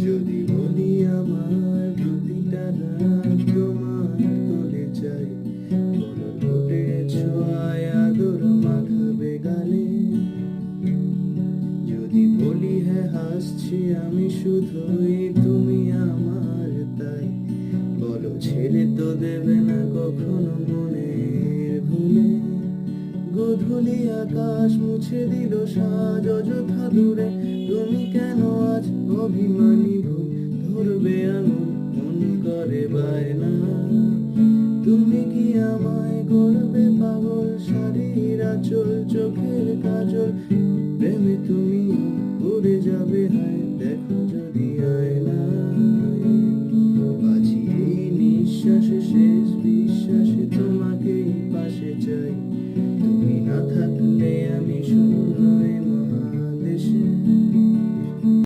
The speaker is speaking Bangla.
যদি বলি আমার প্রতিটা রাত তোমার কোলে চাই, বলো ঠোঁটে ছোঁয়ায় আদর মাখাবে গালে। যদি বলি হ্যাঁ হাসছি আমি শুধুই, তুমি আমার তাই, বলো ছেড়ে তো দেবে না কখনো মনের ভুলে। গোধূলি আকাশ মুছে দিল সাজ অযথা দূরে, তুমি কেন আজ অভিমানী ভুল ধরবে আঙুল মন করে বায়না। তুমি কি আমায় করবে পাগল, শাড়ির আঁচল চোখের কাজল, প্রেমে তুমি উড়ে যাবে হায় দেখো যদি আয়নায়। বাজি এই নিঃশ্বাসে শেষ